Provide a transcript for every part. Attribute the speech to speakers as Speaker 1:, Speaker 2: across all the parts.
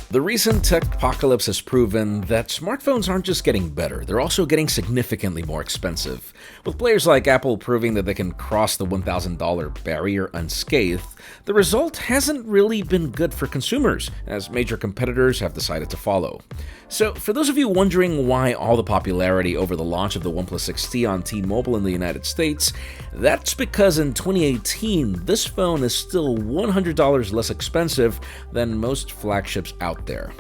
Speaker 1: The recent TechPocalypse has proven that smartphones aren't just getting better, they're also getting significantly more expensive. With players like Apple proving that they can cross the $1,000 barrier unscathed, the result hasn't really been good for consumers, as major competitors have decided to follow. So, for those of you wondering why all the popularity over the launch of the OnePlus 6T on T-Mobile in the United States, that's because in 2018, this phone is still $100 less expensive than most flagships out there.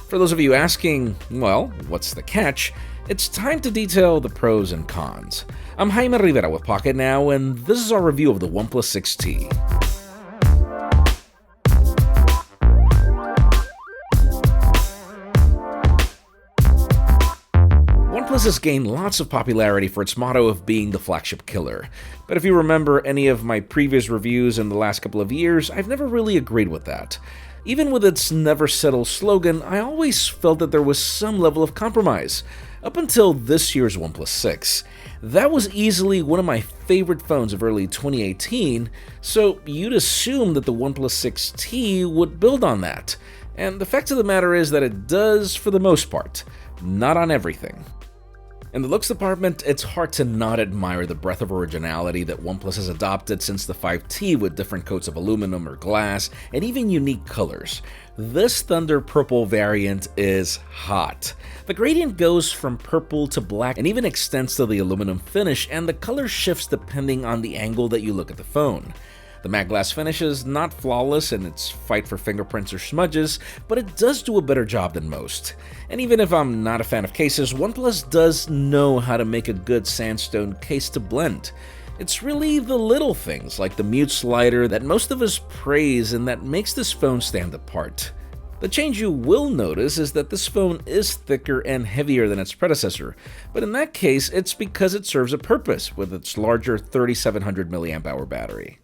Speaker 1: For those of you asking, well, what's the catch? It's time to detail the pros and cons. I'm Jaime Rivera with Pocketnow, and this is our review of the OnePlus 6T. OnePlus has gained lots of popularity for its motto of being the flagship killer. But if you remember any of my previous reviews in the last couple of years, I've never really agreed with that. Even with its never settle slogan, I always felt that there was some level of compromise. Up until this year's OnePlus 6. That was easily one of my favorite phones of early 2018, so you'd assume that the OnePlus 6T would build on that. And the fact of the matter is that it does for the most part, not on everything. In the looks department, it's hard to not admire the breadth of originality that OnePlus has adopted since the 5T with different coats of aluminum or glass, and even unique colors. This Thunder Purple variant is hot. The gradient goes from purple to black and even extends to the aluminum finish, and the color shifts depending on the angle that you look at the phone. The matte glass finish is not flawless in its fight for fingerprints or smudges, but it does do a better job than most. And even if I'm not a fan of cases, OnePlus does know how to make a good sandstone case to blend. It's really the little things like the mute slider that most of us praise and that makes this phone stand apart. The change you will notice is that this phone is thicker and heavier than its predecessor, but in that case, it's because it serves a purpose with its larger 3700 mAh battery.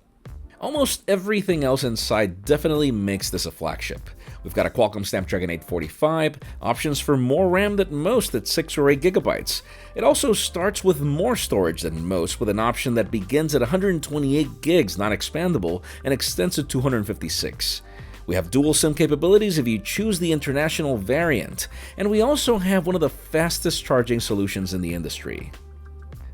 Speaker 1: Almost everything else inside definitely makes this a flagship. We've got a Qualcomm Snapdragon 845, options for more RAM than most at 6 or 8 GB. It also starts with more storage than most, with an option that begins at 128 gigs non-expandable and extends to 256. We have dual SIM capabilities if you choose the international variant, and we also have one of the fastest charging solutions in the industry.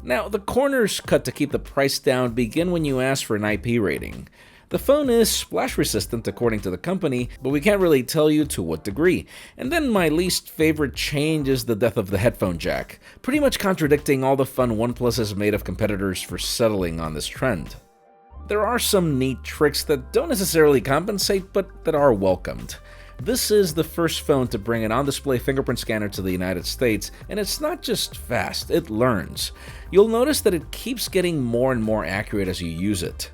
Speaker 1: Now, the corners cut to keep the price down begin when you ask for an IP rating. The phone is splash resistant according to the company, but we can't really tell you to what degree. And then my least favorite change is the death of the headphone jack, pretty much contradicting all the fun OnePlus has made of competitors for settling on this trend. There are some neat tricks that don't necessarily compensate, but that are welcomed. This is the first phone to bring an on-display fingerprint scanner to the United States, and it's not just fast, it learns. You'll notice that it keeps getting more and more accurate as you use it.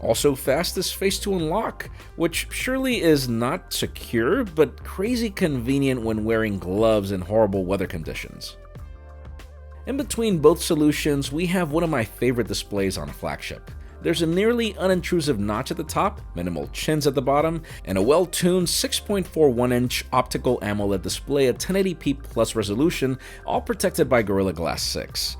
Speaker 1: Also fast is Face to Unlock, which surely is not secure, but crazy convenient when wearing gloves in horrible weather conditions. In between both solutions, we have one of my favorite displays on a flagship. There's a nearly unintrusive notch at the top, minimal chins at the bottom, and a well-tuned 6.41-inch optical AMOLED display at 1080p plus resolution, all protected by Gorilla Glass 6.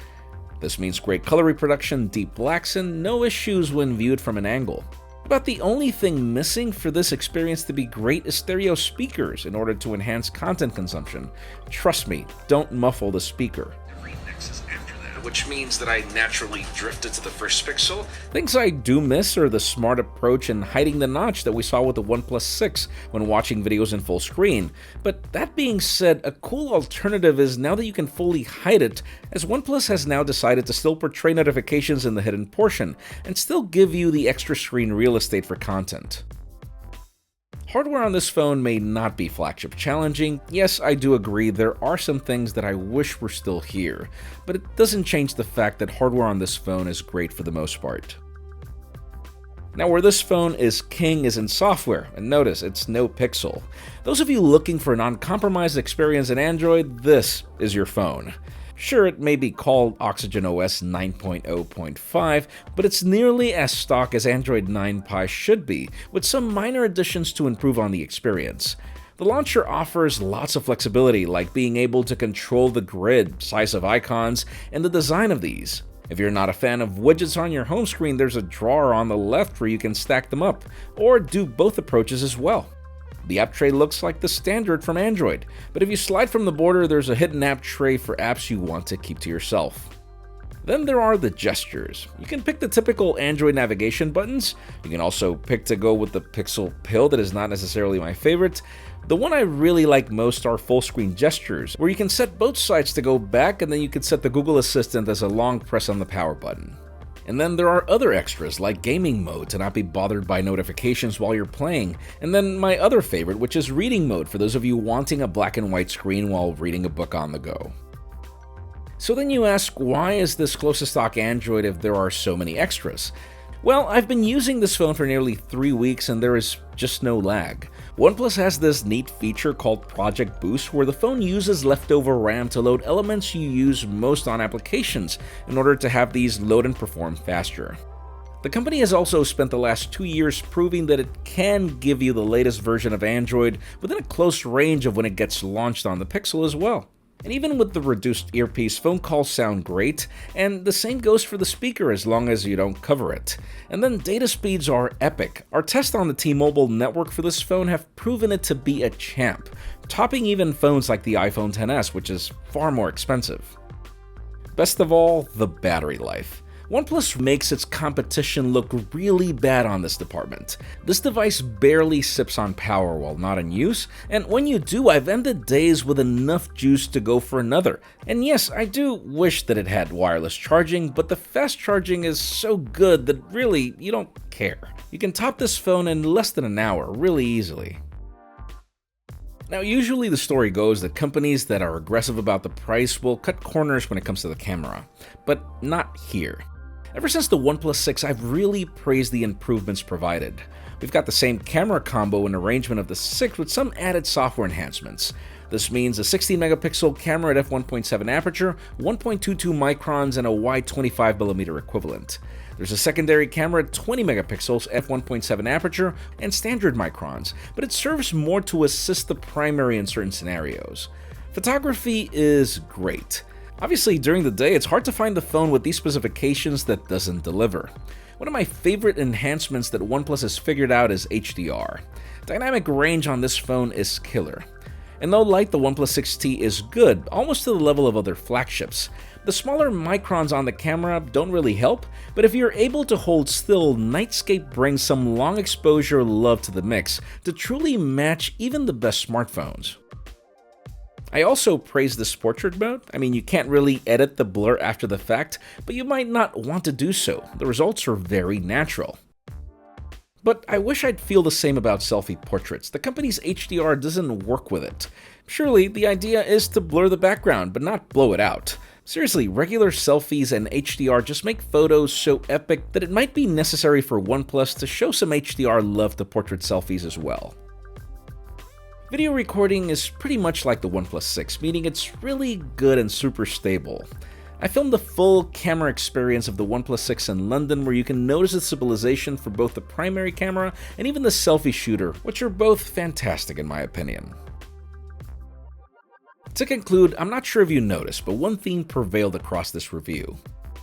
Speaker 1: This means great color reproduction, deep blacks, and no issues when viewed from an angle. About the only thing missing for this experience to be great is stereo speakers in order to enhance content consumption. Trust me, don't muffle the speaker. Which means that I naturally drifted to the first pixel. Things I do miss are the smart approach in hiding the notch that we saw with the OnePlus 6 when watching videos in full screen. But that being said, a cool alternative is now that you can fully hide it, as OnePlus has now decided to still portray notifications in the hidden portion, and still give you the extra screen real estate for content. Hardware on this phone may not be flagship challenging. Yes, I do agree there are some things that I wish were still here, but it doesn't change the fact that hardware on this phone is great for the most part. Now, where this phone is king is in software, and notice it's no Pixel. Those of you looking for an uncompromised experience in Android, this is your phone. Sure, it may be called Oxygen OS 9.0.5, but it's nearly as stock as Android 9 Pie should be, with some minor additions to improve on the experience. The launcher offers lots of flexibility, like being able to control the grid, size of icons, and the design of these. If you're not a fan of widgets on your home screen, there's a drawer on the left where you can stack them up, or do both approaches as well. The app tray looks like the standard from Android, but if you slide from the border, there's a hidden app tray for apps you want to keep to yourself. Then there are the gestures. You can pick the typical Android navigation buttons. You can also pick to go with the Pixel Pill that is not necessarily my favorite. The one I really like most are full screen gestures, where you can set both sides to go back and then you can set the Google Assistant as a long press on the power button. And then there are other extras like gaming mode to not be bothered by notifications while you're playing, and then my other favorite, which is reading mode for those of you wanting a black and white screen while reading a book on the go. So then you ask, why is this close to stock Android if there are so many extras? Well, I've been using this phone for nearly 3 weeks and there is just no lag. OnePlus has this neat feature called Project Boost where the phone uses leftover RAM to load elements you use most on applications in order to have these load and perform faster. The company has also spent the last 2 years proving that it can give you the latest version of Android within a close range of when it gets launched on the Pixel as well. And even with the reduced earpiece, phone calls sound great, and the same goes for the speaker as long as you don't cover it. And then data speeds are epic. Our tests on the T-Mobile network for this phone have proven it to be a champ, topping even phones like the iPhone XS, which is far more expensive. Best of all, the battery life. OnePlus makes its competition look really bad on this department. This device barely sips on power while not in use, and when you do, I've ended days with enough juice to go for another. And yes, I do wish that it had wireless charging, but the fast charging is so good that really, you don't care. You can top this phone in less than an hour really easily. Now, usually the story goes that companies that are aggressive about the price will cut corners when it comes to the camera, but not here. Ever since the OnePlus 6, I've really praised the improvements provided. We've got the same camera combo and arrangement of the 6 with some added software enhancements. This means a 16-megapixel camera at f1.7 aperture, 1.22 microns, and a wide 25mm equivalent. There's a secondary camera at 20 megapixels, f1.7 aperture, and standard microns, but it serves more to assist the primary in certain scenarios. Photography is great. Obviously, during the day, it's hard to find the phone with these specifications that doesn't deliver. One of my favorite enhancements that OnePlus has figured out is HDR. Dynamic range on this phone is killer. In low light, the OnePlus 6T is good, almost to the level of other flagships. The smaller microns on the camera don't really help, but if you're able to hold still, Nightscape brings some long exposure love to the mix to truly match even the best smartphones. I also praise this portrait mode. I mean, you can't really edit the blur after the fact, but you might not want to do so. The results are very natural. But I wish I'd feel the same about selfie portraits. The company's HDR doesn't work with it. Surely, the idea is to blur the background, but not blow it out. Seriously, regular selfies and HDR just make photos so epic that it might be necessary for OnePlus to show some HDR love to portrait selfies as well. Video recording is pretty much like the OnePlus 6, meaning it's really good and super stable. I filmed the full camera experience of the OnePlus 6 in London where you can notice the stabilization for both the primary camera and even the selfie shooter, which are both fantastic in my opinion. To conclude, I'm not sure if you noticed, but one theme prevailed across this review.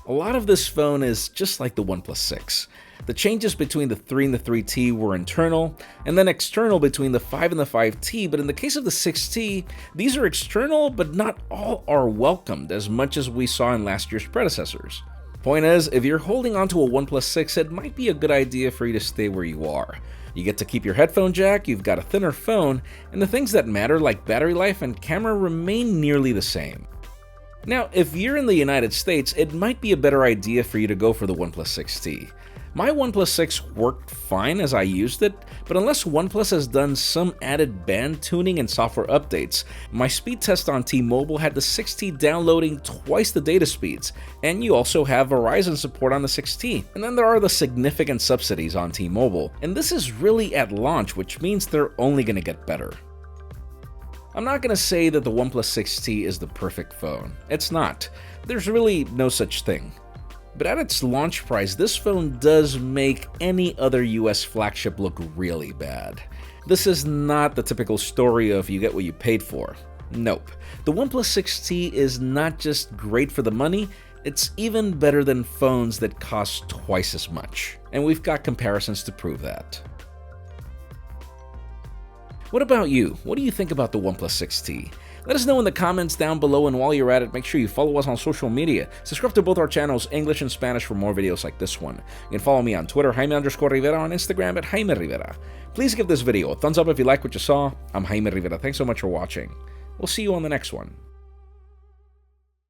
Speaker 1: A lot of this phone is just like the OnePlus 6. The changes between the 3 and the 3T were internal, and then external between the 5 and the 5T, but in the case of the 6T, these are external, but not all are welcomed as much as we saw in last year's predecessors. Point is, if you're holding onto a OnePlus 6, it might be a good idea for you to stay where you are. You get to keep your headphone jack, you've got a thinner phone, and the things that matter like battery life and camera remain nearly the same. Now, if you're in the United States, it might be a better idea for you to go for the OnePlus 6T. My OnePlus 6 worked fine as I used it, but unless OnePlus has done some added band tuning and software updates, my speed test on T-Mobile had the 6T downloading twice the data speeds, and you also have Verizon support on the 6T. And then there are the significant subsidies on T-Mobile, and this is really at launch, which means they're only going to get better. I'm not going to say that the OnePlus 6T is the perfect phone. It's not. There's really no such thing. But at its launch price, this phone does make any other US flagship look really bad. This is not the typical story of you get what you paid for. Nope. The OnePlus 6T is not just great for the money, it's even better than phones that cost twice as much. And we've got comparisons to prove that. What about you? What do you think about the OnePlus 6T? Let us know in the comments down below, and while you're at it, make sure you follow us on social media. Subscribe to both our channels, English and Spanish, for more videos like this one. You can follow me on Twitter, Jaime_Rivera, on Instagram at Jaime Rivera. Please give this video a thumbs up if you like what you saw. I'm Jaime Rivera. Thanks so much for watching. We'll see you on the next one.